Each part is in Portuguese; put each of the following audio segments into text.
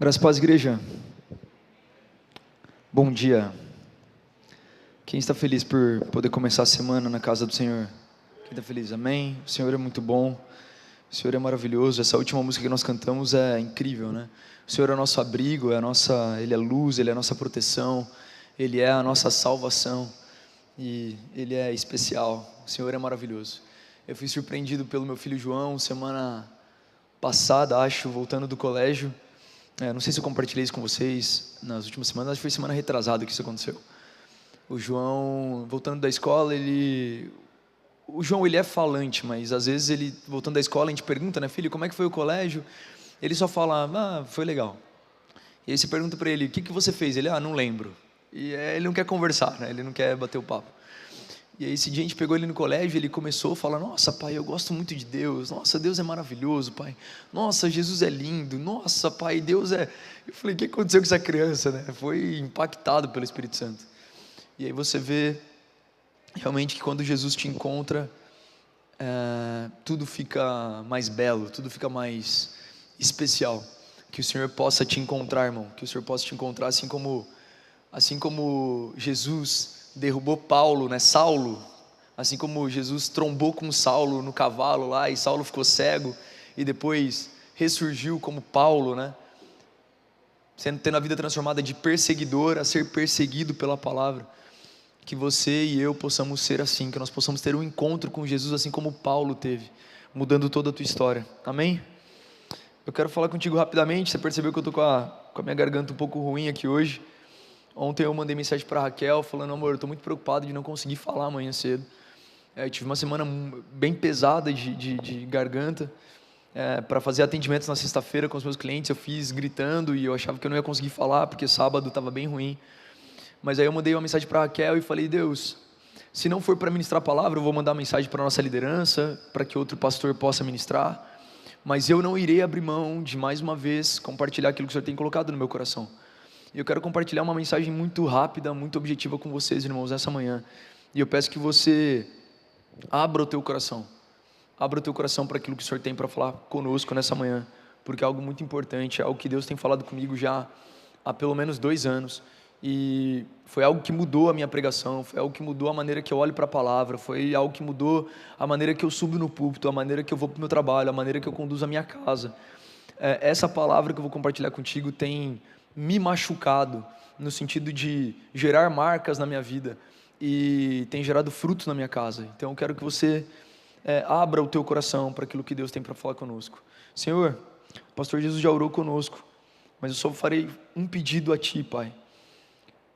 Graças a Deus, igreja. Bom dia. Quem está feliz por poder começar a semana na casa do Senhor? Quem está feliz? Amém? O Senhor é muito bom. O Senhor é maravilhoso. Essa última música que nós cantamos é incrível, né? O Senhor é o nosso abrigo, Ele é luz, Ele é a nossa proteção, Ele é a nossa salvação e Ele é especial. O Senhor é maravilhoso. Eu fui surpreendido pelo meu filho João semana passada, acho, voltando do colégio. Não sei se eu compartilhei isso com vocês nas últimas semanas, acho que foi semana retrasada que isso aconteceu. O João, voltando da escola, o João, ele é falante, mas às vezes ele, voltando da escola, a gente pergunta, né, filho, como é que foi o colégio? Ele só fala, foi legal. E aí você pergunta para ele, o que você fez? Ele, não lembro. E ele não quer conversar, né, ele não quer bater o papo. E aí esse dia a gente pegou ele no colégio, ele começou a falar, nossa pai, eu gosto muito de Deus, nossa, Deus é maravilhoso, pai, nossa, Jesus é lindo, nossa pai, Deus é... Eu falei, o que aconteceu com essa criança, né? Foi impactado pelo Espírito Santo. E aí você vê realmente que quando Jesus te encontra, tudo fica mais belo, tudo fica mais especial. Que o Senhor possa te encontrar, irmão, que o Senhor possa te encontrar assim como Jesus derrubou Paulo, né, Saulo, assim como Jesus trombou com Saulo no cavalo lá, e Saulo ficou cego, e depois ressurgiu como Paulo, né, tendo a vida transformada de perseguidor a ser perseguido pela palavra. Que você e eu possamos ser assim, que nós possamos ter um encontro com Jesus assim como Paulo teve, mudando toda a tua história, amém? Eu quero falar contigo rapidamente. Você percebeu que eu estou com a minha garganta um pouco ruim aqui hoje. Ontem eu mandei mensagem para a Raquel falando, amor, eu estou muito preocupado de não conseguir falar amanhã cedo. Eu tive uma semana bem pesada de garganta. Para fazer atendimentos na sexta-feira com os meus clientes, eu fiz gritando e eu achava que eu não ia conseguir falar, porque sábado estava bem ruim. Mas aí eu mandei uma mensagem para a Raquel e falei, Deus, se não for para ministrar a palavra, eu vou mandar uma mensagem para a nossa liderança, para que outro pastor possa ministrar. Mas eu não irei abrir mão de, mais uma vez, compartilhar aquilo que o Senhor tem colocado no meu coração. E eu quero compartilhar uma mensagem muito rápida, muito objetiva com vocês, irmãos, essa manhã. E eu peço que você abra o teu coração. Abra o teu coração para aquilo que o Senhor tem para falar conosco nessa manhã. Porque é algo muito importante, é algo que Deus tem falado comigo já há pelo menos 2 anos. E foi algo que mudou a minha pregação, foi algo que mudou a maneira que eu olho para a palavra, foi algo que mudou a maneira que eu subo no púlpito, a maneira que eu vou para o meu trabalho, a maneira que eu conduzo a minha casa. Essa palavra que eu vou compartilhar contigo tem me machucado, no sentido de gerar marcas na minha vida, e tem gerado frutos na minha casa. Então eu quero que você abra o teu coração para aquilo que Deus tem para falar conosco. Senhor, o pastor Jesus já orou conosco, mas eu só farei um pedido a Ti, Pai.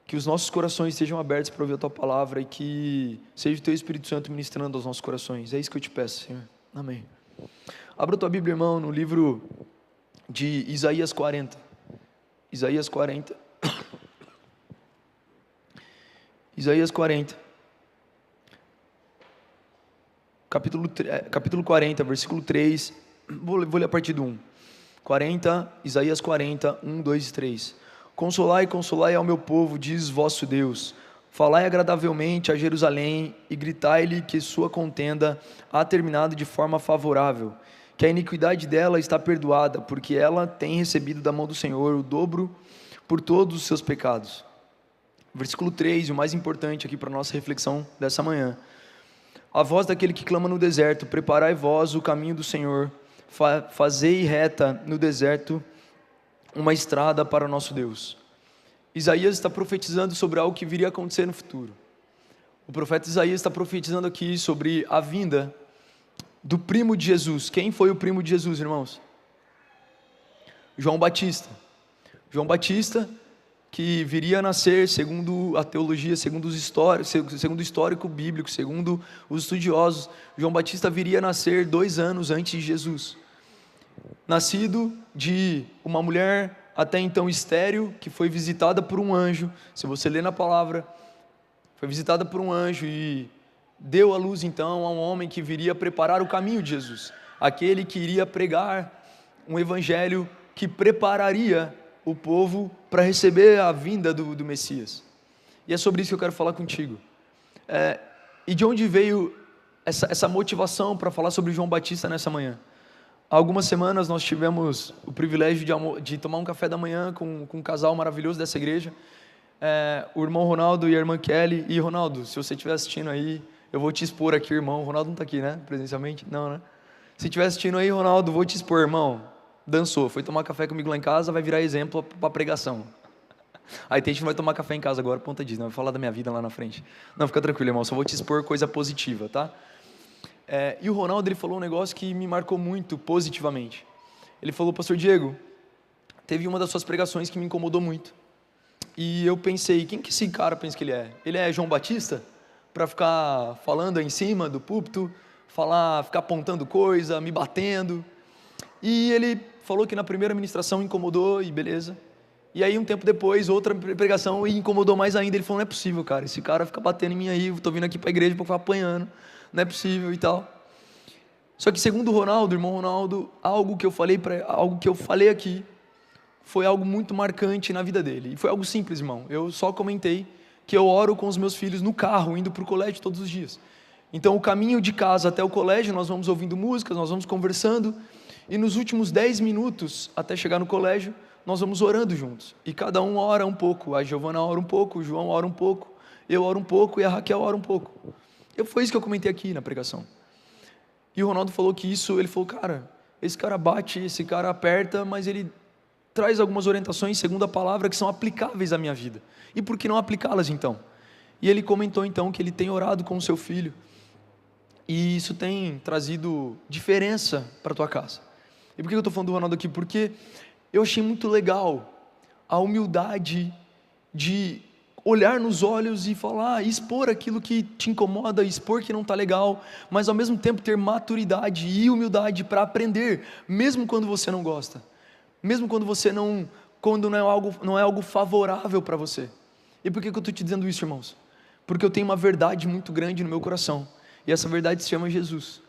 Que os nossos corações estejam abertos para ouvir a Tua palavra e que seja o Teu Espírito Santo ministrando aos nossos corações. É isso que eu te peço, Senhor. Amém. Abra a tua Bíblia, irmão, no livro de Isaías 40. Isaías 40. Isaías 40. Capítulo 40, versículo 3. Vou ler a partir do 1. Isaías 40, 1, 2 e 3. Consolai, consolai ao meu povo, diz vosso Deus. Falai agradavelmente a Jerusalém e gritai-lhe que sua contenda há terminado de forma favorável, que a iniquidade dela está perdoada, porque ela tem recebido da mão do Senhor o dobro por todos os seus pecados. Versículo 3, o mais importante aqui para a nossa reflexão dessa manhã. A voz daquele que clama no deserto, preparai vós o caminho do Senhor, fazei reta no deserto uma estrada para o nosso Deus. Isaías está profetizando sobre algo que viria a acontecer no futuro. O profeta Isaías está profetizando aqui sobre a vinda do primo de Jesus. Quem foi o primo de Jesus, irmãos? João Batista. João Batista, que viria a nascer, segundo a teologia, segundo o histórico bíblico, segundo os estudiosos, João Batista viria a nascer 2 anos antes de Jesus. Nascido de uma mulher até então estéril, que foi visitada por um anjo. Se você ler na palavra, foi visitada por um anjo e deu à luz então a um homem que viria preparar o caminho de Jesus, aquele que iria pregar um evangelho que prepararia o povo para receber a vinda do Messias. E é sobre isso que eu quero falar contigo. E de onde veio essa motivação para falar sobre João Batista nessa manhã? há algumas semanas nós tivemos o privilégio de tomar um café da manhã com um casal maravilhoso dessa igreja, o irmão Ronaldo e a irmã Kelly. E Ronaldo, se você estiver assistindo aí, eu vou te expor aqui, irmão. O Ronaldo não está aqui, né? Presencialmente? Não, né? Se estiver assistindo aí, Ronaldo, vou te expor, irmão. Dançou, foi tomar café comigo lá em casa, vai virar exemplo para pregação. Aí a gente não vai tomar café em casa agora, ponta disso, não vai falar da minha vida lá na frente. Não, fica tranquilo, irmão, só vou te expor coisa positiva, tá? E o Ronaldo, ele falou um negócio que me marcou muito positivamente. Ele falou: pastor Diego, teve uma das suas pregações que me incomodou muito. E eu pensei, quem que esse cara pensa que ele é? Ele é João Batista? Para ficar falando aí em cima do púlpito, ficar apontando coisa, me batendo. E ele falou que na primeira ministração incomodou, e beleza. E aí um tempo depois, outra pregação, e incomodou mais ainda. Ele falou: não é possível, cara, esse cara fica batendo em mim aí, eu tô vindo aqui para a igreja para ficar apanhando, não é possível e tal. Só que segundo o Ronaldo, irmão Ronaldo, algo que eu falei aqui, foi algo muito marcante na vida dele. E foi algo simples, irmão. Eu só comentei que eu oro com os meus filhos no carro, indo para o colégio todos os dias. Então o caminho de casa até o colégio, nós vamos ouvindo músicas, nós vamos conversando, e nos últimos 10 minutos, até chegar no colégio, nós vamos orando juntos. E cada um ora um pouco. A Giovana ora um pouco, o João ora um pouco, eu oro um pouco e a Raquel ora um pouco. Foi isso que eu comentei aqui na pregação. E o Ronaldo falou que ele falou: cara, esse cara bate, esse cara aperta, mas ele traz algumas orientações segundo a palavra que são aplicáveis à minha vida. E por que não aplicá-las então? E ele comentou então que ele tem orado com o seu filho, e isso tem trazido diferença para a tua casa. E por que eu estou falando do Ronaldo aqui? Porque eu achei muito legal a humildade de olhar nos olhos e falar, expor aquilo que te incomoda, expor que não está legal, mas ao mesmo tempo ter maturidade e humildade para aprender, mesmo quando você não gosta, mesmo quando não é algo favorável para você. E por que eu estou te dizendo isso, irmãos? Porque eu tenho uma verdade muito grande no meu coração, e essa verdade se chama Jesus.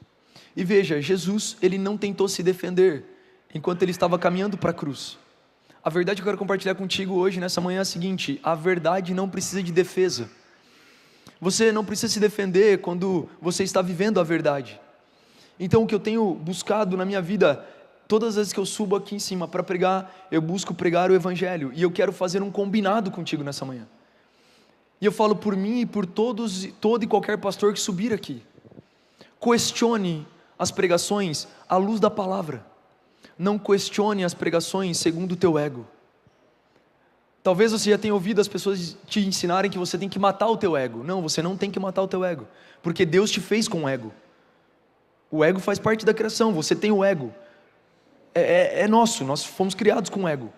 E veja, Jesus, ele não tentou se defender enquanto ele estava caminhando para a cruz. A verdade que eu quero compartilhar contigo hoje, nessa manhã, é a seguinte: a verdade não precisa de defesa. Você não precisa se defender quando você está vivendo a verdade. Então o que eu tenho buscado na minha vida, todas as vezes que eu subo aqui em cima para pregar, eu busco pregar o Evangelho, e eu quero fazer um combinado contigo nessa manhã. E eu falo por mim e por todo e qualquer pastor que subir aqui: questione as pregações à luz da palavra. Não questione as pregações segundo o teu ego. Talvez você já tenha ouvido as pessoas te ensinarem que você tem que matar o teu ego. Não, você não tem que matar o teu ego, porque Deus te fez com ego. O ego faz parte da criação, você tem o ego. É nosso, nós fomos criados com ego.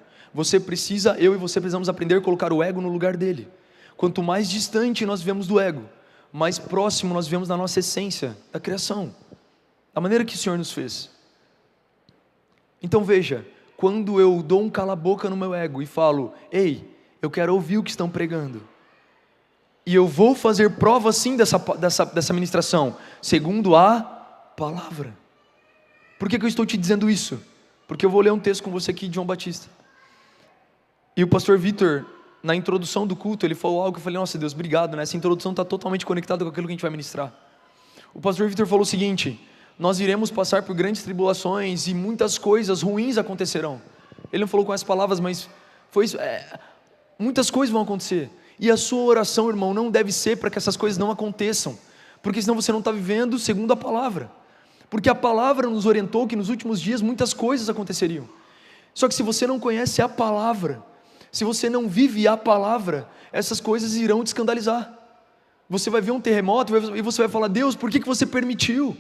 Eu e você precisamos aprender a colocar o ego no lugar dele. Quanto mais distante nós vivemos do ego, mais próximo nós vivemos da nossa essência, da criação, da maneira que o Senhor nos fez. Então veja, quando eu dou um cala-boca no meu ego e falo: ei, eu quero ouvir o que estão pregando, e eu vou fazer prova sim dessa ministração, segundo a palavra. Por que eu estou te dizendo isso? Porque eu vou ler um texto com você aqui de João Batista. E o pastor Vitor, na introdução do culto, ele falou algo que eu falei: nossa Deus, obrigado, né? Essa introdução está totalmente conectada com aquilo que a gente vai ministrar. O pastor Vitor falou o seguinte: nós iremos passar por grandes tribulações e muitas coisas ruins acontecerão. Ele não falou com essas palavras, mas foi isso. Muitas coisas vão acontecer, e a sua oração, irmão, não deve ser para que essas coisas não aconteçam, porque senão você não está vivendo segundo a palavra, porque a palavra nos orientou que nos últimos dias muitas coisas aconteceriam. Só que se você não conhece a palavra, se você não vive a palavra, essas coisas irão te escandalizar. Você vai ver um terremoto e você vai falar: Deus, por que você permitiu?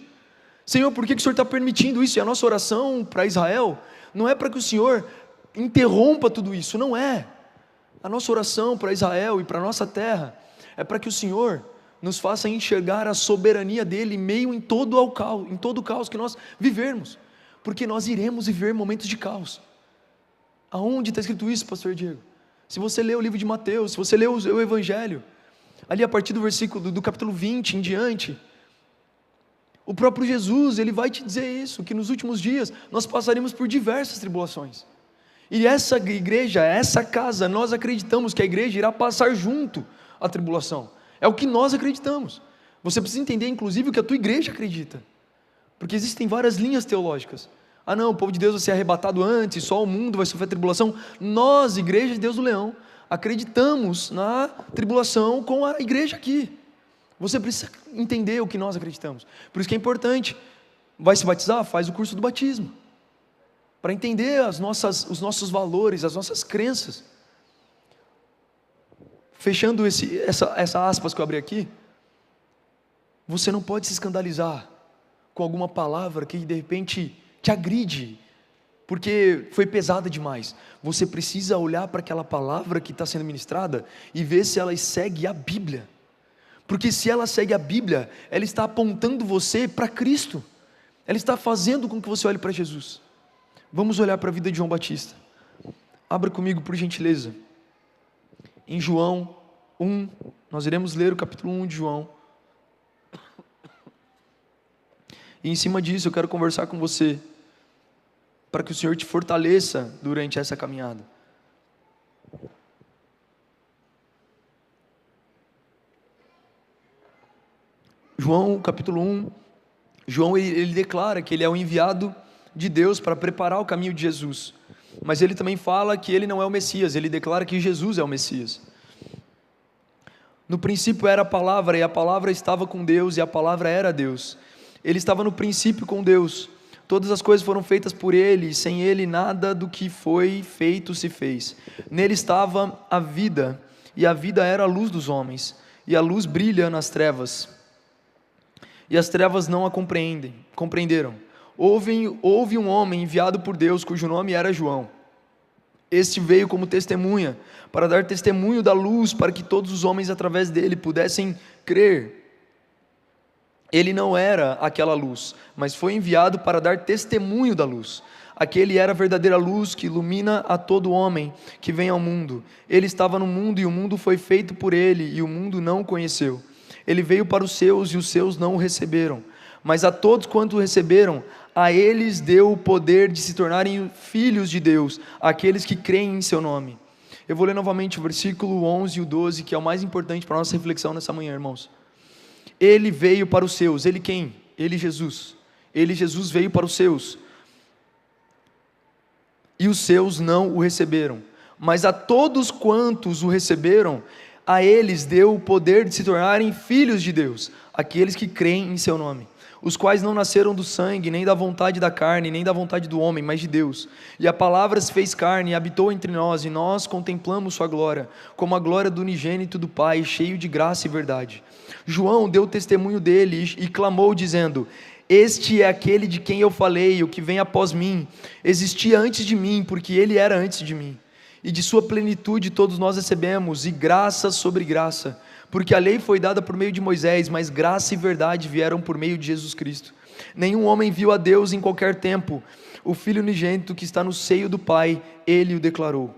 Senhor, por que o Senhor está permitindo isso? E a nossa oração para Israel não é para que o Senhor interrompa tudo isso, não é. A nossa oração para Israel e para a nossa terra é para que o Senhor nos faça enxergar a soberania dEle em todo o caos que nós vivermos, porque nós iremos viver momentos de caos. Aonde está escrito isso, pastor Diego? Se você ler o livro de Mateus, se você ler o Evangelho, ali a partir do versículo do capítulo 20 em diante, o próprio Jesus, ele vai te dizer isso, que nos últimos dias nós passaremos por diversas tribulações. E essa igreja, essa casa, nós acreditamos que a igreja irá passar junto à tribulação. É o que nós acreditamos. Você precisa entender, inclusive, o que a tua igreja acredita, porque existem várias linhas teológicas. Ah não, o povo de Deus vai ser arrebatado antes, só o mundo vai sofrer tribulação. Nós, igreja de Deus do Leão, acreditamos na tribulação com a igreja aqui. Você precisa entender o que nós acreditamos. Por isso que é importante, vai se batizar? Faz o curso do batismo, para entender os nossos valores, as nossas crenças. Fechando essa aspas que eu abri aqui, você não pode se escandalizar com alguma palavra que de repente te agride, porque foi pesada demais. Você precisa olhar para aquela palavra que está sendo ministrada e ver se ela segue a Bíblia, porque se ela segue a Bíblia, ela está apontando você para Cristo, ela está fazendo com que você olhe para Jesus. Vamos olhar para a vida de João Batista. Abra comigo, por gentileza, em João 1, nós iremos ler o capítulo 1 de João, e em cima disso eu quero conversar com você, para que o Senhor te fortaleça durante essa caminhada. João capítulo 1, João ele declara que ele é o enviado de Deus para preparar o caminho de Jesus, mas ele também fala que ele não é o Messias, ele declara que Jesus é o Messias. No princípio era a palavra, e a palavra estava com Deus, e a palavra era Deus. Ele estava no princípio com Deus. Todas as coisas foram feitas por ele, e sem ele nada do que foi feito se fez. Nele estava a vida, e a vida era a luz dos homens, e a luz brilha nas trevas, e as trevas não a compreenderam. Houve um homem enviado por Deus, cujo nome era João. Este veio como testemunha, para dar testemunho da luz, para que todos os homens através dele pudessem crer. Ele não era aquela luz, mas foi enviado para dar testemunho da luz. Aquele era a verdadeira luz que ilumina a todo homem que vem ao mundo. Ele estava no mundo e o mundo foi feito por ele, e o mundo não o conheceu. Ele veio para os seus e os seus não o receberam. Mas a todos quanto o receberam, a eles deu o poder de se tornarem filhos de Deus, aqueles que creem em seu nome. Eu vou ler novamente o versículo 11 e o 12, que é o mais importante para a nossa reflexão nessa manhã, irmãos. Ele veio para os seus, ele quem? Ele Jesus. Ele Jesus veio para os seus, e os seus não o receberam. Mas a todos quantos o receberam, a eles deu o poder de se tornarem filhos de Deus, aqueles que creem em seu nome, os quais não nasceram do sangue, nem da vontade da carne, nem da vontade do homem, mas de Deus. E a palavra se fez carne e habitou entre nós, e nós contemplamos sua glória, como a glória do unigênito do Pai, cheio de graça e verdade. João deu testemunho dele e clamou dizendo: este é aquele de quem eu falei, o que vem após mim, existia antes de mim, porque ele era antes de mim. E de sua plenitude todos nós recebemos, e graça sobre graça, porque a lei foi dada por meio de Moisés, mas graça e verdade vieram por meio de Jesus Cristo. Nenhum homem viu a Deus em qualquer tempo. O Filho unigênito que está no seio do Pai, ele o declarou.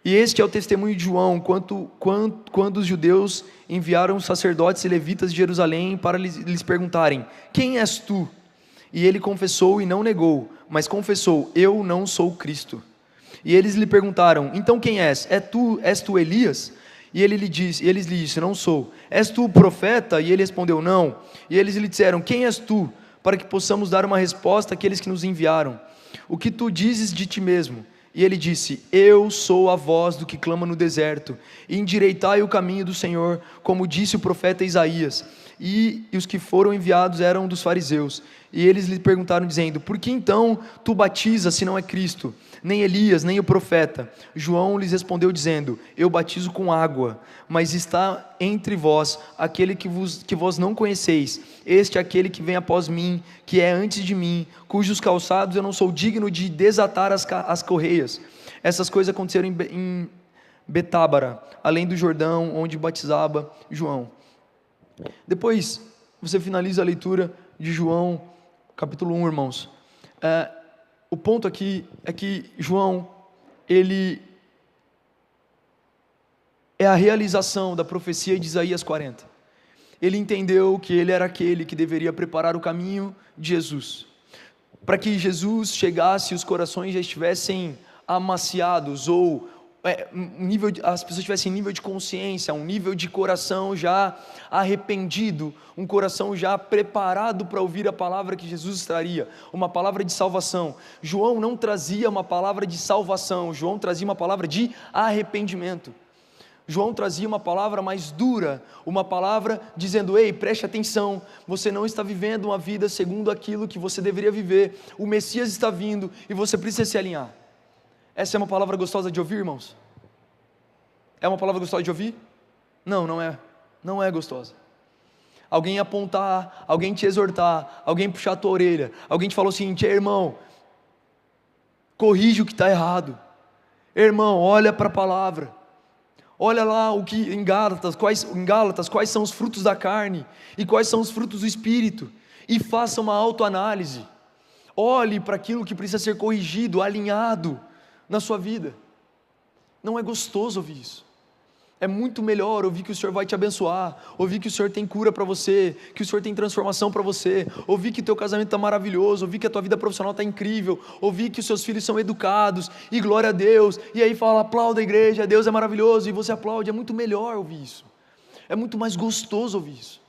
E este é o testemunho de João, quando os judeus enviaram os sacerdotes e levitas de Jerusalém para lhes perguntarem: quem és tu? E ele confessou e não negou, mas confessou: eu não sou Cristo. E eles lhe perguntaram: então quem és? És tu Elias? E eles lhe disseram: não sou. És tu o profeta? E ele respondeu: não. E eles lhe disseram: quem és tu? Para que possamos dar uma resposta àqueles que nos enviaram. O que tu dizes de ti mesmo? E ele disse: eu sou a voz do que clama no deserto, endireitai o caminho do Senhor, como disse o profeta Isaías. E os que foram enviados eram dos fariseus. E eles lhe perguntaram dizendo: por que então tu batizas se não é Cristo, nem Elias, nem o profeta? João lhes respondeu dizendo: eu batizo com água, mas está entre vós aquele que vós não conheceis, este é aquele que vem após mim, que é antes de mim, cujos calçados eu não sou digno de desatar as correias. Essas coisas aconteceram em Betábara, além do Jordão, onde batizava João. Depois você finaliza a leitura de João capítulo 1, irmãos. O ponto aqui é que João, ele é a realização da profecia de Isaías 40. Ele entendeu que ele era aquele que deveria preparar o caminho de Jesus. Para que Jesus chegasse e os corações já estivessem amaciados, ou as pessoas tivessem nível de consciência, um nível de coração já arrependido, um coração já preparado para ouvir a palavra que Jesus traria, uma palavra de salvação. João não trazia uma palavra de salvação, João trazia uma palavra de arrependimento. João trazia uma palavra mais dura, uma palavra dizendo: ei, preste atenção, você não está vivendo uma vida segundo aquilo que você deveria viver, o Messias está vindo e você precisa se alinhar. Essa é uma palavra gostosa de ouvir, irmãos? É uma palavra gostosa de ouvir? Não, não é gostosa. Alguém apontar, alguém te exortar, alguém puxar a tua orelha, alguém te falou o seguinte: irmão, corrige o que está errado, irmão, olha para a palavra, olha lá o que em Gálatas, quais são os frutos da carne e quais são os frutos do Espírito, e faça uma autoanálise, olhe para aquilo que precisa ser corrigido, alinhado na sua vida. Não é gostoso ouvir isso. É muito melhor ouvir que o Senhor vai te abençoar, ouvir que o Senhor tem cura para você, que o Senhor tem transformação para você, ouvir que o teu casamento está maravilhoso, ouvir que a tua vida profissional está incrível, ouvir que os seus filhos são educados, e glória a Deus, e aí fala: aplauda a igreja, Deus é maravilhoso, e você aplaude. É muito melhor ouvir isso, é muito mais gostoso ouvir isso.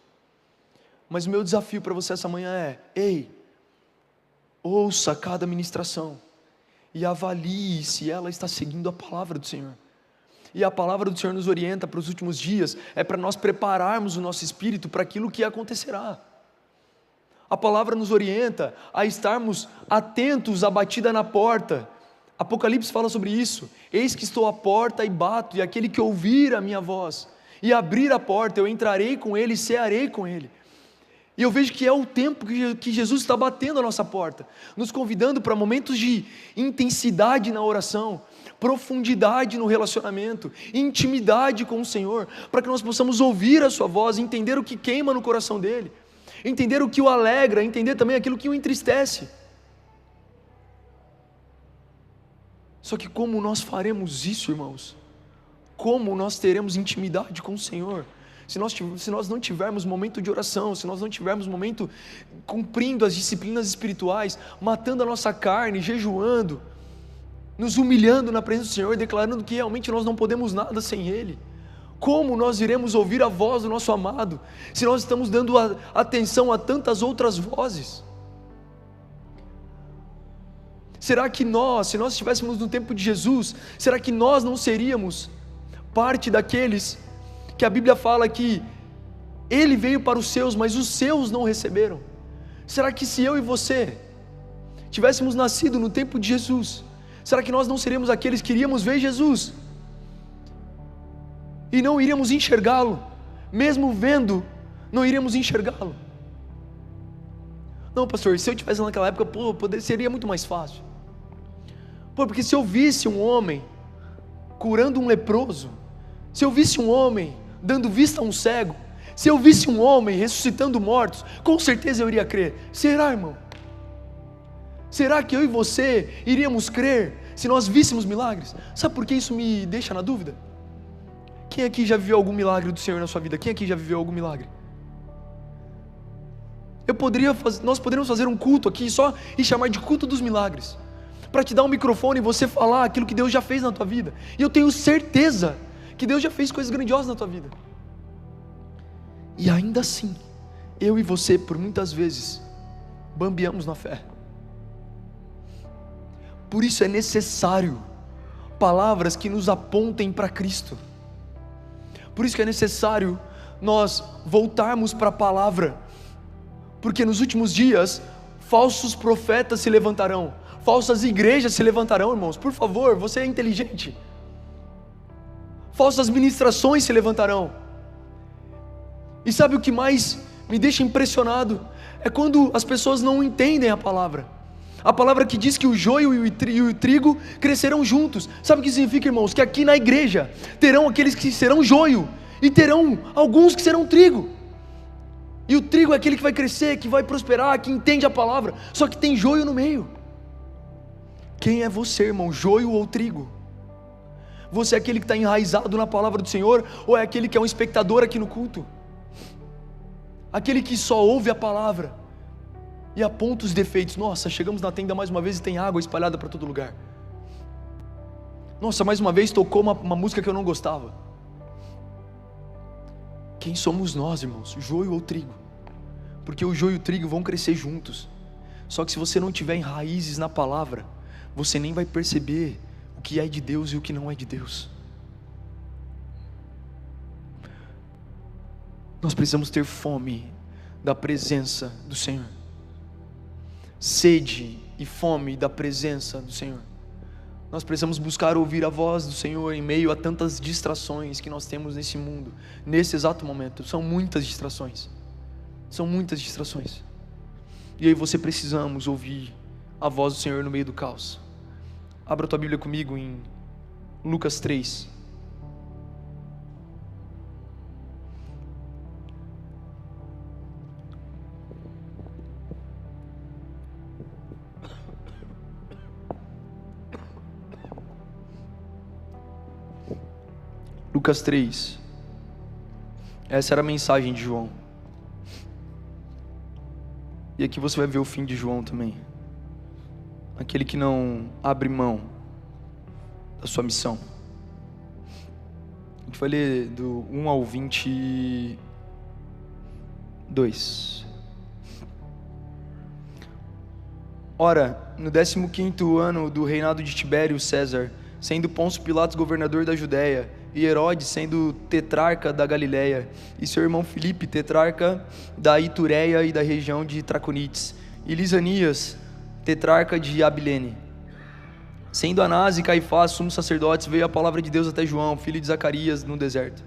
Mas o meu desafio para você essa manhã é: ei, ouça cada ministração e avalie se ela está seguindo a palavra do Senhor. E a palavra do Senhor nos orienta para os últimos dias, é para nós prepararmos o nosso espírito para aquilo que acontecerá. A palavra nos orienta a estarmos atentos à batida na porta. Apocalipse fala sobre isso: eis que estou à porta e bato, e aquele que ouvir a minha voz e abrir a porta, eu entrarei com ele e cearei com ele. E eu vejo que é o tempo que Jesus está batendo a nossa porta, nos convidando para momentos de intensidade na oração, profundidade no relacionamento, intimidade com o Senhor, para que nós possamos ouvir a sua voz, entender o que queima no coração dele, entender o que o alegra, entender também aquilo que o entristece. Só que como nós faremos isso, irmãos? Como nós teremos intimidade com o Senhor? Se nós não tivermos momento de oração, se nós não tivermos momento cumprindo as disciplinas espirituais, matando a nossa carne, jejuando, nos humilhando na presença do Senhor, declarando que realmente nós não podemos nada sem Ele, como nós iremos ouvir a voz do nosso amado, se nós estamos dando atenção a tantas outras vozes? Será que nós, se nós estivéssemos no tempo de Jesus, será que nós não seríamos parte daqueles que a Bíblia fala que Ele veio para os seus, mas os seus não receberam? Será que se eu e você tivéssemos nascido no tempo de Jesus, será que nós não seríamos aqueles que iríamos ver Jesus e não iríamos enxergá-lo? Mesmo vendo, não iríamos enxergá-lo? Não, pastor, se eu tivesse naquela época, seria muito mais fácil. Porque se eu visse um homem curando um leproso, se eu visse um homem dando vista a um cego, se eu visse um homem ressuscitando mortos, com certeza eu iria crer. Será, irmão? Será que eu e você iríamos crer se nós víssemos milagres? Sabe por que isso me deixa na dúvida? Quem aqui já viveu algum milagre do Senhor na sua vida? Quem aqui já viveu algum milagre? Nós poderíamos fazer um culto aqui só e chamar de culto dos milagres, para te dar um microfone e você falar aquilo que Deus já fez na tua vida. E eu tenho certeza que Deus já fez coisas grandiosas na tua vida. E ainda assim, eu e você, por muitas vezes, bambeamos na fé. Por isso é necessário palavras que nos apontem para Cristo. Por isso que é necessário nós voltarmos para a palavra, porque nos últimos dias falsos profetas se levantarão, falsas igrejas se levantarão, irmãos. Por favor, você é inteligente. Falsas ministrações se levantarão. E sabe o que mais me deixa impressionado? É quando as pessoas não entendem a palavra que diz que o joio e o trigo crescerão juntos. Sabe o que significa, irmãos? Que aqui na igreja terão aqueles que serão joio e terão alguns que serão trigo. E o trigo é aquele que vai crescer, que vai prosperar, que entende a palavra, só que tem joio no meio. Quem é você, irmão? Joio ou trigo? Você é aquele que está enraizado na palavra do Senhor, ou é aquele que é um espectador aqui no culto? Aquele que só ouve a palavra e aponta os defeitos. Nossa, chegamos na tenda mais uma vez e tem água espalhada para todo lugar. Nossa, mais uma vez tocou uma música que eu não gostava. Quem somos nós, irmãos? Joio ou trigo? Porque o joio e o trigo vão crescer juntos. Só que se você não tiver em raízes na palavra, você nem vai perceber o que é de Deus e o que não é de Deus. Nós precisamos ter fome da presença do Senhor, sede e fome da presença do Senhor. Nós precisamos buscar ouvir a voz do Senhor em meio a tantas distrações que nós temos nesse mundo, nesse exato momento. São muitas distrações, e aí você precisamos ouvir a voz do Senhor no meio do caos. Abra a tua Bíblia comigo em Lucas 3. Lucas 3, essa era a mensagem de João, e aqui você vai ver o fim de João também, aquele que não abre mão da sua missão. A gente vai ler do 1 ao 22. Ora, no 15º ano do reinado de Tibério César, sendo Pôncio Pilatos governador da Judéia, e Herodes sendo tetrarca da Galiléia, e seu irmão Filipe tetrarca da Itureia e da região de Traconites, e Lisanias tetrarca de Abilene. Sendo Anás e Caifás sumos sacerdotes, veio a palavra de Deus até João, filho de Zacarias, no deserto.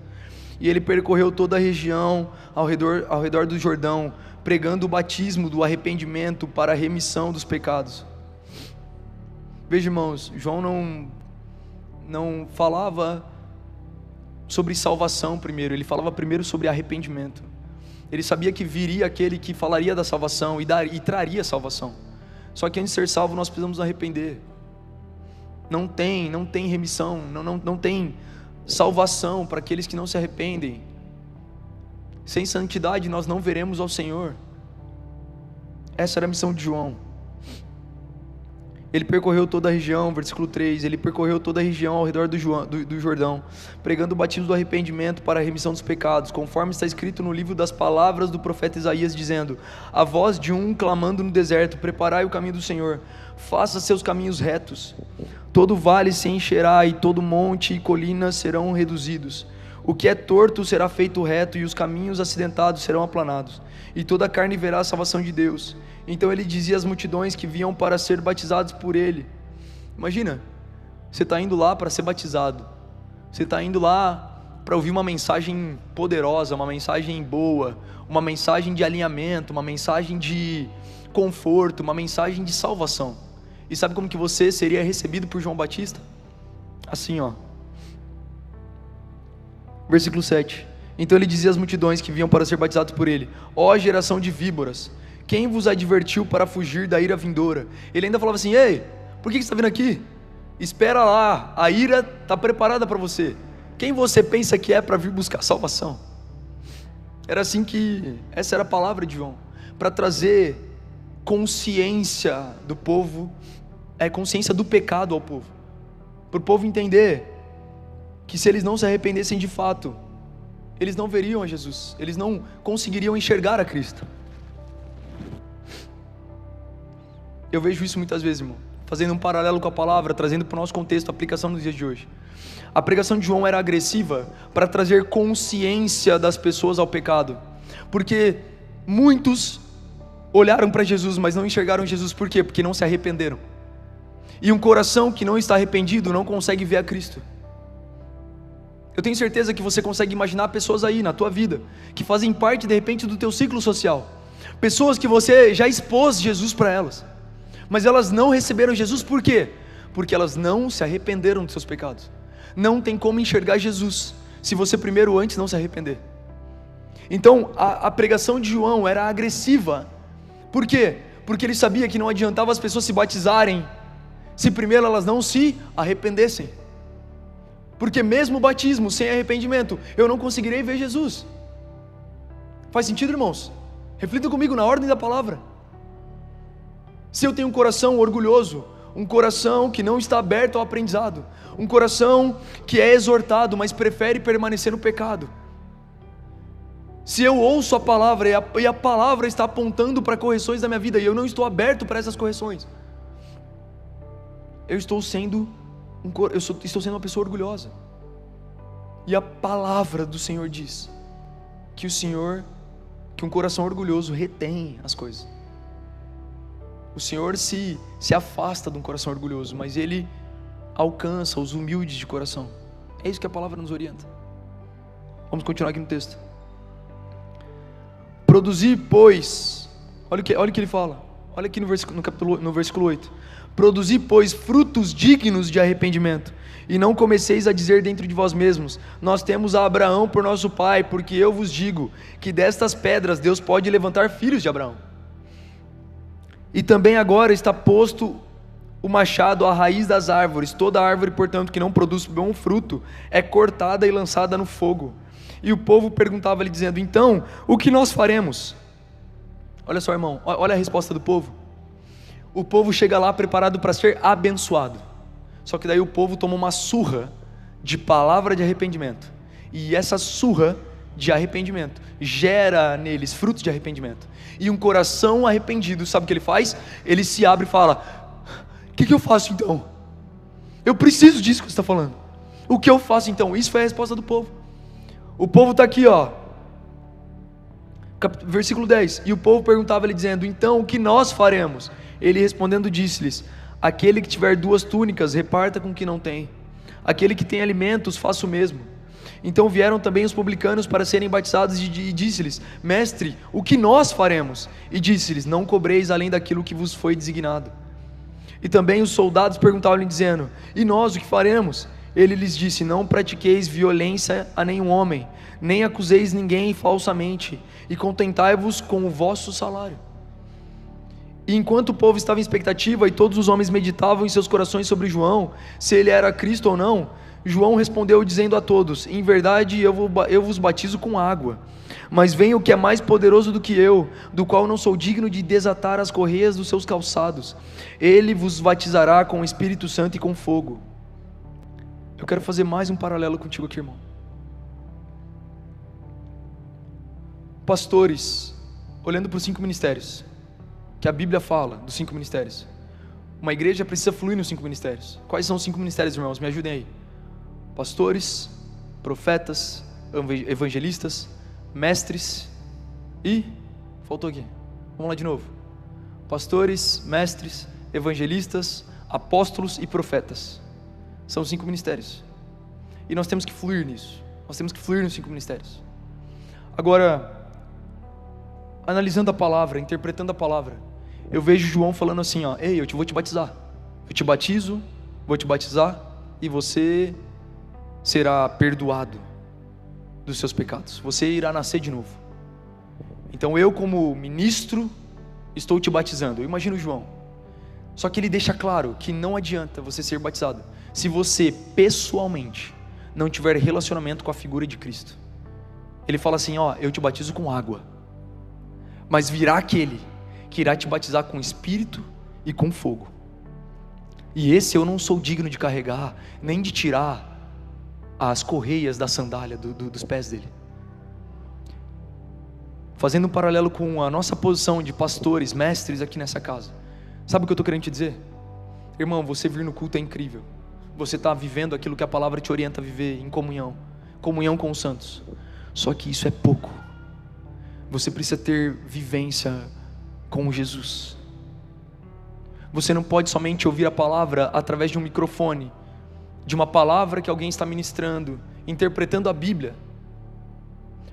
E ele percorreu toda a região ao redor do Jordão, pregando o batismo do arrependimento para a remissão dos pecados. Veja, irmãos, João não falava sobre salvação primeiro, ele falava primeiro sobre arrependimento. Ele sabia que viria aquele que falaria da salvação e traria salvação. Só que antes de ser salvo nós precisamos nos arrepender. Não tem remissão, não tem salvação para aqueles que não se arrependem. Sem santidade nós não veremos ao Senhor. Essa era a missão de João. Ele percorreu toda a região, versículo 3, ele percorreu toda a região ao redor do Jordão, pregando o batismo do arrependimento para a remissão dos pecados, conforme está escrito no livro das palavras do profeta Isaías, dizendo: a voz de um clamando no deserto, preparai o caminho do Senhor, faça seus caminhos retos. Todo vale se encherá, e todo monte e colina serão reduzidos. O que é torto será feito reto, e os caminhos acidentados serão aplanados, e toda a carne verá a salvação de Deus. Então ele dizia às multidões que vinham para ser batizados por ele. Imagina, você está indo lá para ser batizado, você está indo lá para ouvir uma mensagem poderosa, uma mensagem boa, uma mensagem de alinhamento, uma mensagem de conforto, uma mensagem de salvação. E sabe como que você seria recebido por João Batista? Assim, ó. Versículo 7. Então ele dizia às multidões que vinham para ser batizados por ele: ó geração de víboras, quem vos advertiu para fugir da ira vindoura? Ele ainda falava assim: ei, por que você está vindo aqui? Espera lá, a ira está preparada para você. Quem você pensa que é para vir buscar salvação? Era assim que, essa era a palavra de João, para trazer consciência do povo, consciência do pecado ao povo, para o povo entender que se eles não se arrependessem de fato, eles não veriam a Jesus, eles não conseguiriam enxergar a Cristo. Eu vejo isso muitas vezes, irmão, fazendo um paralelo com a palavra, trazendo para o nosso contexto, a aplicação nos dias de hoje. A pregação de João era agressiva para trazer consciência das pessoas ao pecado, porque muitos olharam para Jesus, mas não enxergaram Jesus. Por quê? Porque não se arrependeram, e um coração que não está arrependido não consegue ver a Cristo. Eu tenho certeza que você consegue imaginar pessoas aí na tua vida, que fazem parte de repente do teu ciclo social, pessoas que você já expôs Jesus para elas, mas elas não receberam Jesus. Por quê? Porque elas não se arrependeram dos seus pecados. Não tem como enxergar Jesus se você primeiro antes não se arrepender. Então a pregação de João era agressiva. Por quê? Porque ele sabia que não adiantava as pessoas se batizarem se primeiro elas não se arrependessem. Porque mesmo o batismo sem arrependimento, eu não conseguirei ver Jesus. Faz sentido, irmãos? Reflitam comigo na ordem da palavra. Se eu tenho um coração orgulhoso, um coração que não está aberto ao aprendizado, um coração que é exortado, mas prefere permanecer no pecado. Se eu ouço a palavra e a palavra está apontando para correções da minha vida e eu não estou aberto para essas correções, eu estou sendo uma pessoa orgulhosa. E a palavra do Senhor diz que um coração orgulhoso retém as coisas. O Senhor se afasta de um coração orgulhoso, mas Ele alcança os humildes de coração. É isso que a palavra nos orienta. Vamos continuar aqui no texto. Produzir, pois, olha o que ele fala, olha aqui no versículo 8: produzir, pois, frutos dignos de arrependimento, e não comeceis a dizer dentro de vós mesmos: nós temos a Abraão por nosso pai, porque eu vos digo que destas pedras Deus pode levantar filhos de Abraão. E também agora está posto o machado à raiz das árvores. Toda árvore, portanto, que não produz bom fruto é cortada e lançada no fogo. E o povo perguntava-lhe dizendo: então, o que nós faremos? Olha só, irmão, olha a resposta do povo. O povo chega lá preparado para ser abençoado, só que daí o povo toma uma surra de palavra de arrependimento, e essa surra de arrependimento gera neles frutos de arrependimento, e um coração arrependido, sabe o que ele faz? Ele se abre e fala: o que eu faço então? Eu preciso disso que você está falando. O que eu faço então? Isso foi a resposta do povo. O povo está aqui, ó, versículo 10: e o povo perguntava-lhe dizendo: então o que nós faremos? Ele respondendo disse-lhes: aquele que tiver 2 túnicas, reparta com o que não tem. Aquele que tem alimentos, faça o mesmo. Então vieram também os publicanos para serem batizados, e disse-lhes: mestre, o que nós faremos? E disse-lhes: não cobreis além daquilo que vos foi designado. E também os soldados perguntavam-lhe dizendo: e nós o que faremos? Ele lhes disse: não pratiqueis violência a nenhum homem, nem acuseis ninguém falsamente, e contentai-vos com o vosso salário. E enquanto o povo estava em expectativa, e todos os homens meditavam em seus corações sobre João, se ele era Cristo ou não, João respondeu dizendo a todos: em verdade eu vos batizo com água, mas vem o que é mais poderoso do que eu, do qual não sou digno de desatar as correias dos seus calçados. Ele vos batizará com o Espírito Santo e com fogo. Eu quero fazer mais um paralelo contigo aqui, irmão. Pastores, olhando para os 5 ministérios, que a Bíblia fala dos 5 ministérios. Uma igreja precisa fluir nos 5 ministérios. Quais são os 5 ministérios, irmãos? Me ajudem aí. Pastores, profetas, evangelistas, mestres e... faltou aqui, vamos lá de novo. Pastores, mestres, evangelistas, apóstolos e profetas. São os 5 ministérios, e nós temos que fluir nisso. Nós temos que fluir nos 5 ministérios. Agora, analisando a palavra, interpretando a palavra, eu vejo João falando assim, ó: ei, vou te batizar, eu te batizo, vou te batizar, e você será perdoado dos seus pecados, você irá nascer de novo. Então eu, como ministro, estou te batizando. Eu imagino João, só que ele deixa claro que não adianta você ser batizado se você pessoalmente não tiver relacionamento com a figura de Cristo. Ele fala assim, ó: eu te batizo com água, mas virá aquele que irá te batizar com Espírito e com fogo, e esse eu não sou digno de carregar, nem de tirar as correias da sandália dos pés dele. Fazendo um paralelo com a nossa posição de pastores, mestres aqui nessa casa, sabe o que eu estou querendo te dizer? Irmão, você vir no culto é incrível, você está vivendo aquilo que a palavra te orienta a viver em comunhão com os santos, só que isso é pouco. Você precisa ter vivência com Jesus. Você não pode somente ouvir a palavra através de um microfone, de uma palavra que alguém está ministrando, interpretando a Bíblia.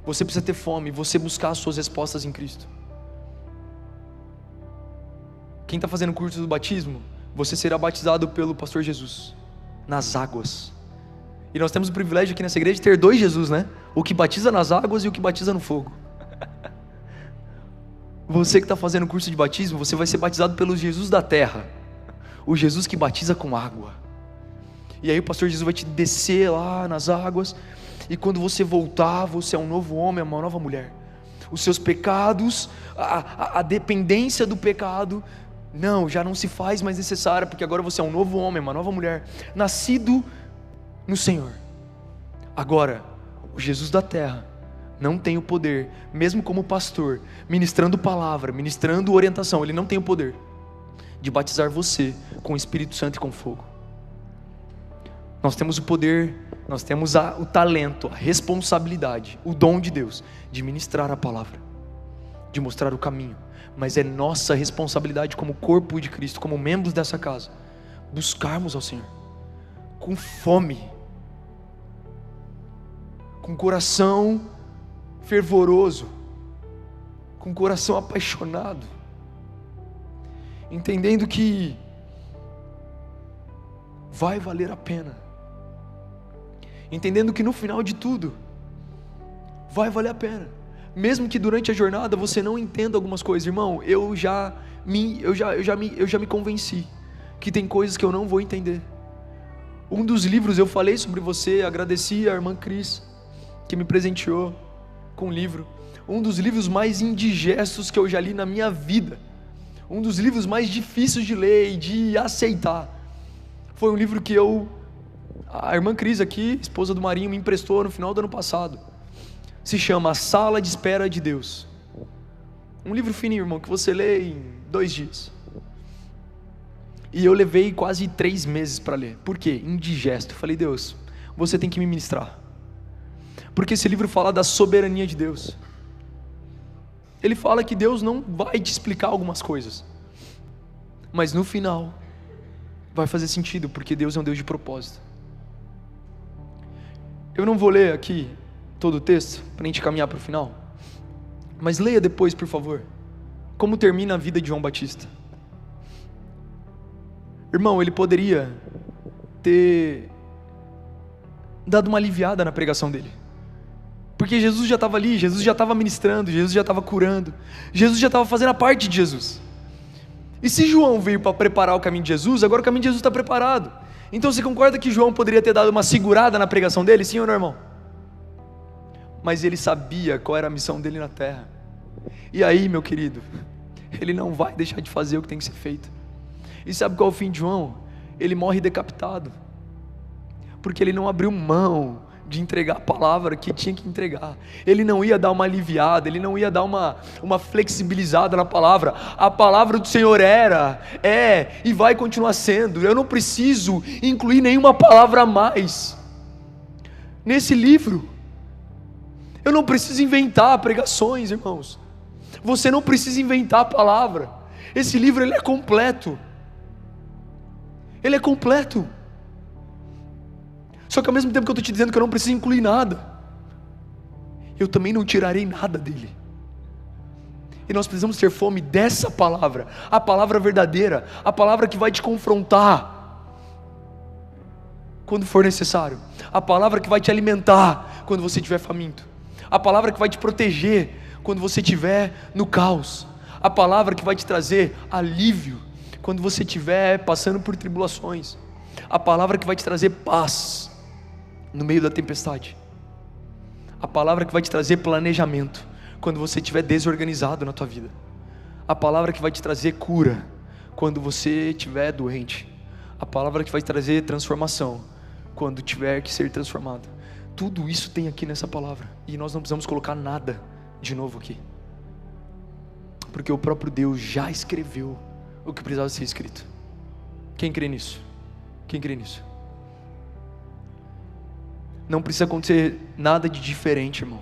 Você precisa ter fome, você buscar as suas respostas em Cristo. Quem está fazendo o curso do batismo, você será batizado pelo pastor Jesus, nas águas. E nós temos o privilégio aqui nessa igreja de ter 2 Jesus, né? O que batiza nas águas e o que batiza no fogo. Você que está fazendo o curso de batismo, você vai ser batizado pelo Jesus da terra, o Jesus que batiza com água. E aí o pastor Jesus vai te descer lá nas águas, e quando você voltar, você é um novo homem, uma nova mulher. Os seus pecados, a dependência do pecado Não, já não se faz mais necessária, porque agora você é um novo homem, uma nova mulher, nascido no Senhor. Agora, o Jesus da terra não tem o poder, mesmo como pastor, ministrando palavra, ministrando orientação, ele não tem o poder de batizar você com o Espírito Santo e com fogo. Nós temos o poder, nós temos o talento, a responsabilidade, o dom de Deus, de ministrar a palavra, de mostrar o caminho, mas é nossa responsabilidade como corpo de Cristo, como membros dessa casa, buscarmos ao Senhor, com fome, com coração fervoroso, com coração apaixonado, entendendo que vai valer a pena, entendendo que no final de tudo vai valer a pena, mesmo que durante a jornada você não entenda algumas coisas. Irmão, eu já me convenci que tem coisas que eu não vou entender. Um dos livros, eu falei sobre você, agradeci a irmã Cris que me presenteou com um livro, um dos livros mais indigestos que eu já li na minha vida, um dos livros mais difíceis de ler e de aceitar, foi um livro que a irmã Cris aqui, esposa do Marinho, me emprestou no final do ano passado. Se chama A Sala de Espera de Deus. Um livro fininho, irmão, que você lê em 2 dias. E eu levei quase 3 meses para ler. Por quê? Indigesto. Eu falei, Deus, você tem que me ministrar. Porque esse livro fala da soberania de Deus. Ele fala que Deus não vai te explicar algumas coisas, mas no final vai fazer sentido, porque Deus é um Deus de propósito. Eu não vou ler aqui todo o texto, para a gente caminhar para o final, mas leia depois, por favor, como termina a vida de João Batista. Irmão, ele poderia ter dado uma aliviada na pregação dele, porque Jesus já estava ali, Jesus já estava ministrando, Jesus já estava curando, Jesus já estava fazendo a parte de Jesus. E se João veio para preparar o caminho de Jesus, agora o caminho de Jesus está preparado. Então você concorda que João poderia ter dado uma segurada na pregação dele, sim ou não, irmão? Mas ele sabia qual era a missão dele na terra. E aí, meu querido, ele não vai deixar de fazer o que tem que ser feito. E sabe qual é o fim de João? Ele morre decapitado, porque ele não abriu mão de entregar a palavra que tinha que entregar. Ele não ia dar uma aliviada, ele não ia dar uma flexibilizada na palavra. A palavra do Senhor é e vai continuar sendo. Eu não preciso incluir nenhuma palavra a mais nesse livro. Eu não preciso inventar pregações, irmãos. Você não precisa inventar a palavra. Esse livro, ele é completo. Ele é completo. Só que ao mesmo tempo que eu estou te dizendo que eu não preciso incluir nada, eu também não tirarei nada dele. E nós precisamos ter fome dessa palavra, a palavra verdadeira, a palavra que vai te confrontar quando for necessário, a palavra que vai te alimentar quando você estiver faminto, a palavra que vai te proteger quando você estiver no caos, a palavra que vai te trazer alívio quando você estiver passando por tribulações, a palavra que vai te trazer paz no meio da tempestade, a palavra que vai te trazer planejamento quando você estiver desorganizado na tua vida, a palavra que vai te trazer cura quando você estiver doente, a palavra que vai te trazer transformação quando tiver que ser transformado. Tudo isso tem aqui nessa palavra, e nós não precisamos colocar nada de novo aqui, porque o próprio Deus já escreveu o que precisava ser escrito. Quem crê nisso? Quem crê nisso? Não precisa acontecer nada de diferente, irmão,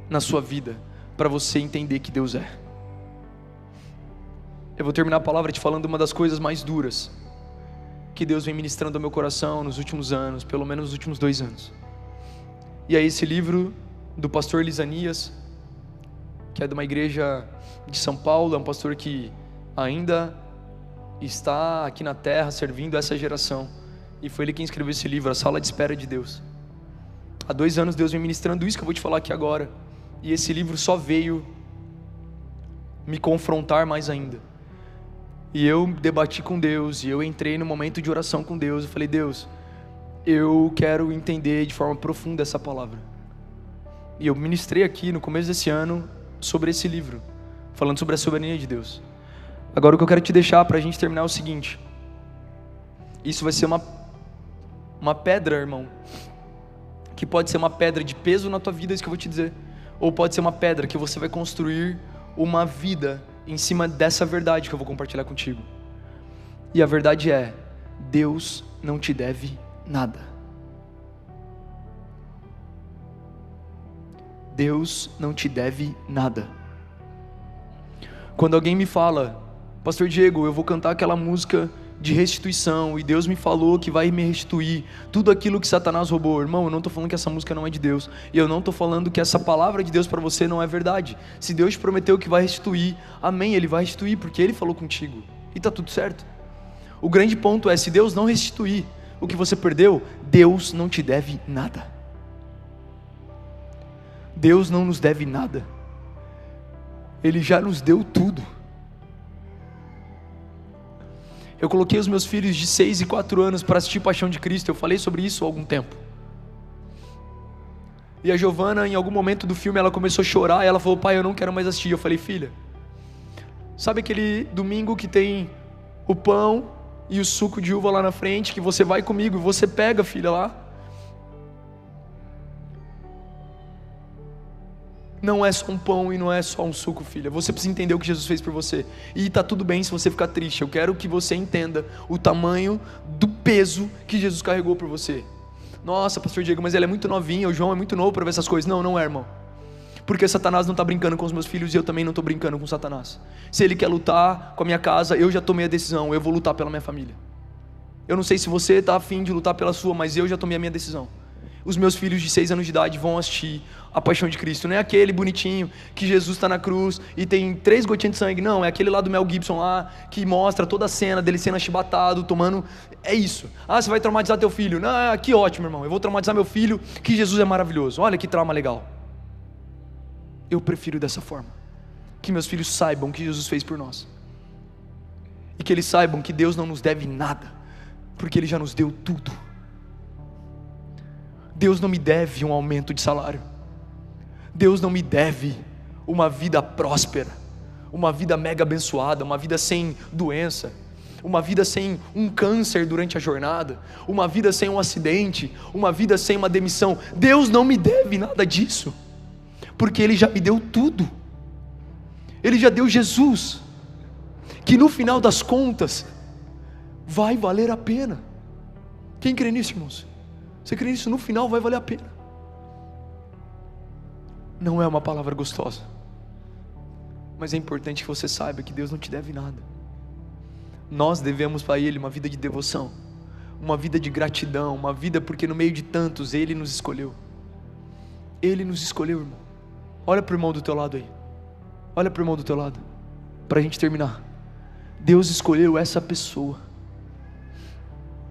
na sua vida, para você entender que Deus é. Eu vou terminar a palavra te falando uma das coisas mais duras que Deus vem ministrando ao meu coração nos últimos anos, pelo menos nos últimos 2 anos. E é esse livro do pastor Lisanias, que é de uma igreja de São Paulo, é um pastor que ainda está aqui na terra servindo essa geração, e foi ele quem escreveu esse livro, A Sala de Espera de Deus. Há 2 anos Deus vem ministrando isso que eu vou te falar aqui agora, e esse livro só veio me confrontar mais ainda. E eu debati com Deus, e eu entrei no momento de oração com Deus. Eu falei: Deus, eu quero entender de forma profunda essa palavra. E eu ministrei aqui no começo desse ano sobre esse livro, falando sobre a soberania de Deus. Agora o que eu quero te deixar para a gente terminar é o seguinte. Isso vai ser uma pedra, irmão, que pode ser uma pedra de peso na tua vida, é isso que eu vou te dizer. Ou pode ser uma pedra que você vai construir uma vida em cima dessa verdade que eu vou compartilhar contigo. E a verdade é, Deus não te deve nada. Deus não te deve nada. Quando alguém me fala, Pastor Diego, eu vou cantar aquela música de restituição, e Deus me falou que vai me restituir tudo aquilo que Satanás roubou. Irmão, eu não estou falando que essa música não é de Deus, e eu não estou falando que essa palavra de Deus para você não é verdade. Se Deus te prometeu que vai restituir, amém, Ele vai restituir, porque Ele falou contigo, e está tudo certo. O grande ponto é, se Deus não restituir o que você perdeu, Deus não te deve nada. Deus não nos deve nada. Ele já nos deu tudo. Eu coloquei os meus filhos de 6 e 4 anos para assistir Paixão de Cristo. Eu falei sobre isso há algum tempo. E a Giovana, em algum momento do filme, ela começou a chorar. E ela falou, pai, eu não quero mais assistir. Eu falei, filha, sabe aquele domingo que tem o pão e o suco de uva lá na frente, que você vai comigo e você pega, filha, lá? Não é só um pão e não é só um suco, filha. Você precisa entender o que Jesus fez por você. E está tudo bem se você ficar triste. Eu quero que você entenda o tamanho do peso que Jesus carregou por você. Nossa, pastor Diego, mas ele é muito novinho, o João é muito novo para ver essas coisas. Não, não é, irmão. Porque Satanás não está brincando com os meus filhos e eu também não estou brincando com Satanás. Se ele quer lutar com a minha casa, eu já tomei a decisão, eu vou lutar pela minha família. Eu não sei se você está afim de lutar pela sua, mas eu já tomei a minha decisão. Os meus filhos de 6 anos de idade vão assistir a Paixão de Cristo. Não é aquele bonitinho que Jesus está na cruz e tem 3 gotinhas de sangue. Não, é aquele lá do Mel Gibson lá, que mostra toda a cena dele sendo achibatado, tomando... É isso. Ah, você vai traumatizar teu filho. Não, que ótimo, irmão. Eu vou traumatizar meu filho, que Jesus é maravilhoso. Olha que trauma legal. Eu prefiro dessa forma. Que meus filhos saibam o que Jesus fez por nós. E que eles saibam que Deus não nos deve nada, porque Ele já nos deu tudo. Deus não me deve um aumento de salário. Deus não me deve uma vida próspera, uma vida mega abençoada, uma vida sem doença, uma vida sem um câncer durante a jornada, uma vida sem um acidente, uma vida sem uma demissão. Deus não me deve nada disso, porque Ele já me deu tudo. Ele já deu Jesus, que no final das contas vai valer a pena. Quem crê nisso, irmãos? Você crê nisso? No final vai valer a pena. Não é uma palavra gostosa, mas é importante que você saiba que Deus não te deve nada. Nós devemos para Ele uma vida de devoção, uma vida de gratidão, uma vida porque no meio de tantos Ele nos escolheu. Ele nos escolheu, irmão. Olha para o irmão do teu lado aí. Olha para o irmão do teu lado, para a gente terminar. Deus escolheu essa pessoa.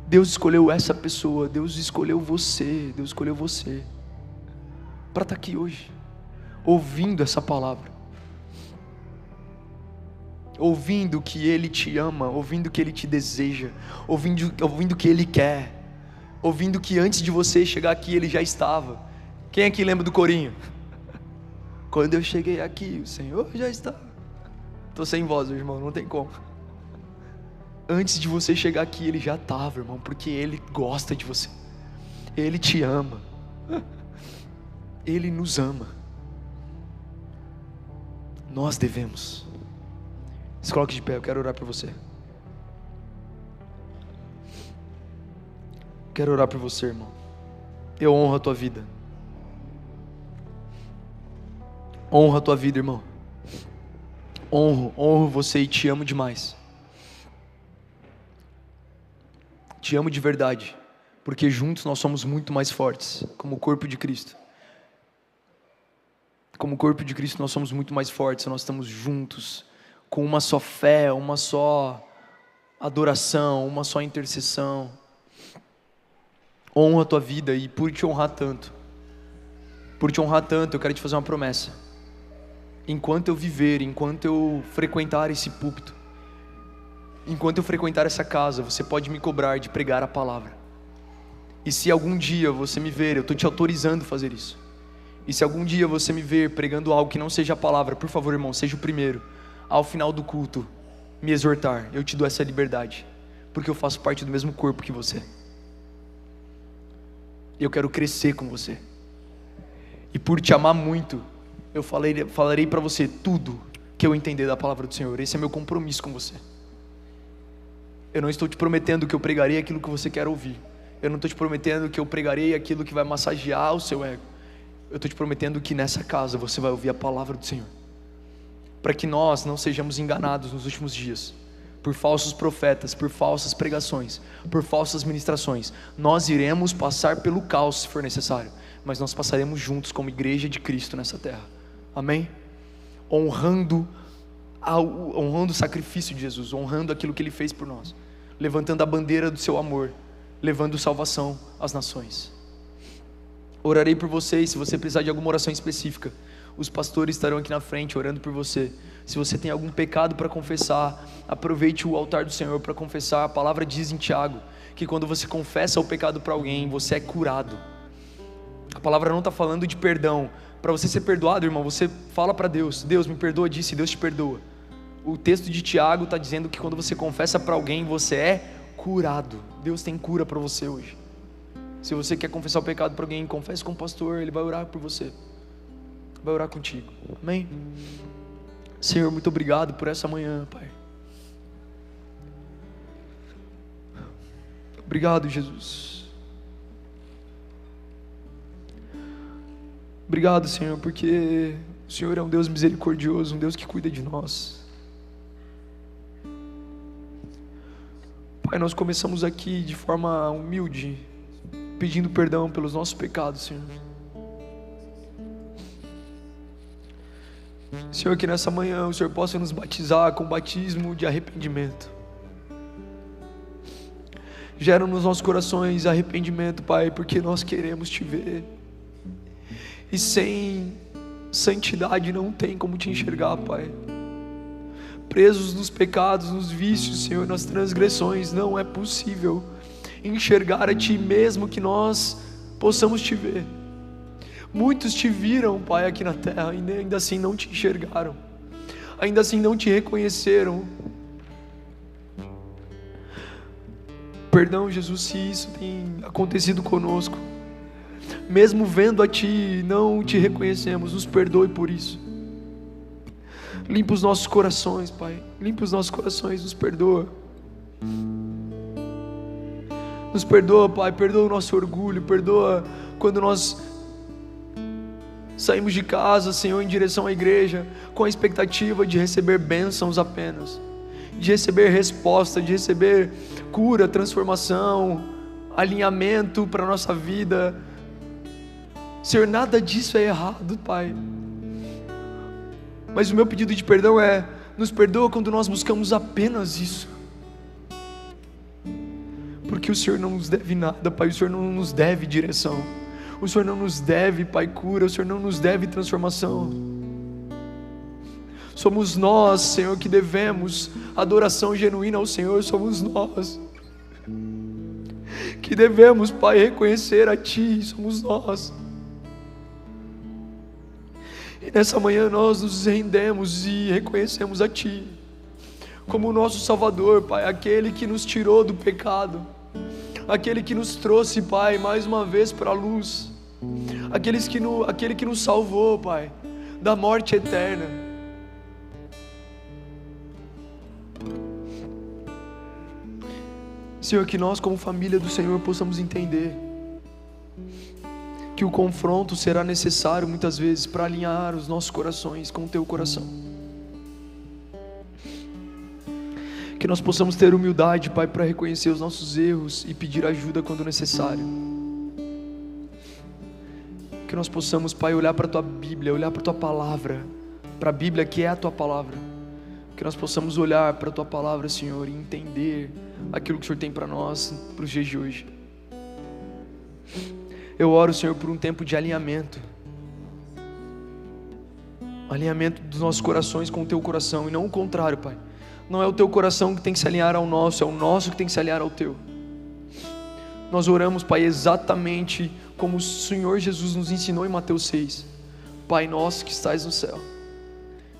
Deus escolheu essa pessoa. Deus escolheu você. Deus escolheu você para estar aqui hoje, ouvindo essa palavra, ouvindo que Ele te ama, ouvindo que Ele te deseja, ouvindo que Ele quer, ouvindo que antes de você chegar aqui Ele já estava. Quem aqui lembra do corinho? Quando eu cheguei aqui, o Senhor já estava. Estou sem voz, irmão, não tem como. Antes de você chegar aqui, Ele já estava, irmão, porque Ele gosta de você, Ele te ama, Ele nos ama. Nós devemos. Se coloque de pé, eu quero orar por você. Quero orar por você, irmão. Eu honro a tua vida. Honro a tua vida, irmão. Honro você e te amo demais. Te amo de verdade, porque juntos nós somos muito mais fortes, como o corpo de Cristo. Como o corpo de Cristo nós somos muito mais fortes, nós estamos juntos, com uma só fé, uma só adoração, uma só intercessão. Honra a tua vida, e por te honrar tanto, eu quero te fazer uma promessa. Enquanto eu viver, enquanto eu frequentar esse púlpito, enquanto eu frequentar essa casa, você pode me cobrar de pregar a palavra. E se algum dia você me ver, eu estou te autorizando a fazer isso. E se algum dia você me ver pregando algo que não seja a palavra, por favor, irmão, seja o primeiro, ao final do culto, me exortar, eu te dou essa liberdade, porque eu faço parte do mesmo corpo que você. Eu quero crescer com você. E por te amar muito, eu falarei para você tudo que eu entender da palavra do Senhor. Esse é meu compromisso com você. Eu não estou te prometendo que eu pregarei aquilo que você quer ouvir. Eu não estou te prometendo que eu pregarei aquilo que vai massagear o seu ego. Eu estou te prometendo que nessa casa você vai ouvir a palavra do Senhor, para que nós não sejamos enganados nos últimos dias por falsos profetas, por falsas pregações, por falsas ministrações. Nós iremos passar pelo caos se for necessário, mas nós passaremos juntos como igreja de Cristo nessa terra. Amém? Honrando o sacrifício de Jesus, honrando aquilo que Ele fez por nós, levantando a bandeira do seu amor, levando salvação às nações. Orarei por vocês. Se você precisar de alguma oração específica, os pastores estarão aqui na frente orando por você. Se você tem algum pecado para confessar, aproveite o altar do Senhor para confessar. A palavra diz em Tiago que quando você confessa o pecado para alguém, você é curado. A palavra não está falando de perdão. Para você ser perdoado, irmão, você fala para Deus: Deus me perdoa disso, e Deus te perdoa. O texto de Tiago está dizendo que quando você confessa para alguém, você é curado. Deus tem cura para você hoje. Se você quer confessar o pecado para alguém, confesse com o pastor, ele vai orar por você, vai orar contigo. Amém? Senhor, muito obrigado por essa manhã, Pai. Obrigado, Jesus. Obrigado, Senhor, porque o Senhor é um Deus misericordioso, um Deus que cuida de nós. Pai, nós começamos aqui de forma humilde, pedindo perdão pelos nossos pecados, Senhor. Senhor, que nessa manhã o Senhor possa nos batizar com o batismo de arrependimento. Gera nos nossos corações arrependimento, Pai, porque nós queremos Te ver. E sem santidade não tem como Te enxergar, Pai. Presos nos pecados, nos vícios, Senhor, nas transgressões, não é possível enxergar a Ti, mesmo que nós possamos Te ver. Muitos Te viram, Pai, aqui na terra, e ainda assim não Te enxergaram, ainda assim não Te reconheceram. Perdão, Jesus, se isso tem acontecido conosco. Mesmo vendo a Ti, não Te reconhecemos. Nos perdoe por isso. Limpa os nossos corações, Pai. Limpa os nossos corações, nos perdoa. Nos perdoa, Pai. Perdoa o nosso orgulho. Perdoa quando nós saímos de casa, Senhor, em direção à igreja, com a expectativa de receber bênçãos apenas, de receber resposta, de receber cura, transformação, alinhamento para a nossa vida. Senhor, nada disso é errado, Pai. Mas o meu pedido de perdão é: nos perdoa quando nós buscamos apenas isso. Porque o Senhor não nos deve nada, Pai. O Senhor não nos deve direção. O Senhor não nos deve, Pai, cura. O Senhor não nos deve transformação. Somos nós, Senhor, que devemos adoração genuína ao Senhor. Somos nós que devemos, Pai, reconhecer a Ti. Somos nós. E nessa manhã nós nos rendemos e reconhecemos a Ti como o nosso Salvador, Pai, aquele que nos tirou do pecado, aquele que nos trouxe, Pai, mais uma vez para a luz, aquele que nos salvou, Pai, da morte eterna. Senhor, que nós como família do Senhor possamos entender que o confronto será necessário muitas vezes para alinhar os nossos corações com o Teu coração. Que nós possamos ter humildade, Pai, para reconhecer os nossos erros e pedir ajuda quando necessário. Que nós possamos, Pai, olhar para a Tua Bíblia, olhar para a Tua palavra, para a Bíblia que é a Tua palavra. Que nós possamos olhar para a Tua palavra, Senhor, e entender aquilo que o Senhor tem para nós, para os dias de hoje. Eu oro, Senhor, por um tempo de alinhamento dos nossos corações com o Teu coração, e não o contrário, Pai. Não é o Teu coração que tem que se alinhar ao nosso, é o nosso que tem que se alinhar ao Teu. Nós oramos, Pai, exatamente como o Senhor Jesus nos ensinou em Mateus 6. Pai nosso que estás no céu,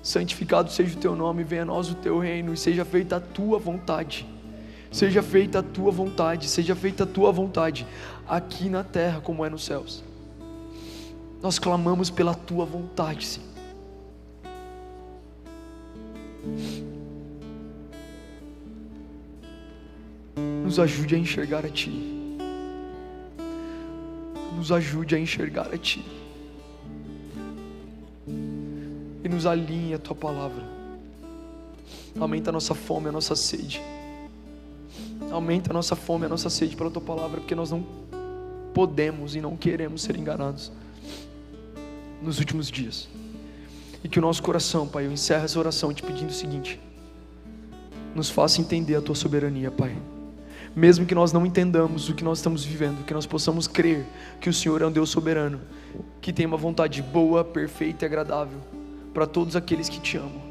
Santificado seja o teu nome, venha a nós o teu reino, e seja feita a tua vontade. Seja feita a tua vontade, seja feita a tua vontade, aqui na terra como é nos céus. Nós clamamos pela tua vontade, Senhor. Nos ajude a enxergar a Ti. Nos ajude a enxergar a Ti. E nos alinhe a Tua palavra. Aumenta a nossa fome, a nossa sede. Aumenta a nossa fome, a nossa sede pela Tua palavra, porque nós não podemos e não queremos ser enganados nos últimos dias. E que o nosso coração, Pai, eu encerro essa oração te pedindo o seguinte: nos faça entender a Tua soberania, Pai. Mesmo que nós não entendamos o que nós estamos vivendo, que nós possamos crer que o Senhor é um Deus soberano, que tem uma vontade boa, perfeita e agradável para todos aqueles que Te amam.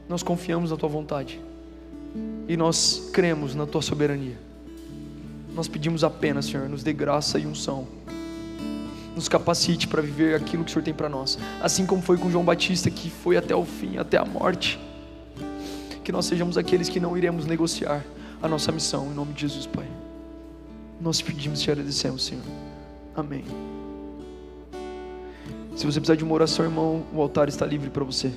Nós confiamos na Tua vontade e nós cremos na Tua soberania. Nós pedimos apenas, Senhor, nos dê graça e unção, nos capacite para viver aquilo que o Senhor tem para nós, assim como foi com João Batista, que foi até o fim, até a morte. Que nós sejamos aqueles que não iremos negociar a nossa missão, em nome de Jesus, Pai. Nós pedimos e te agradecemos, Senhor. Amém. Se você precisar de uma oração, irmão, o altar está livre para você.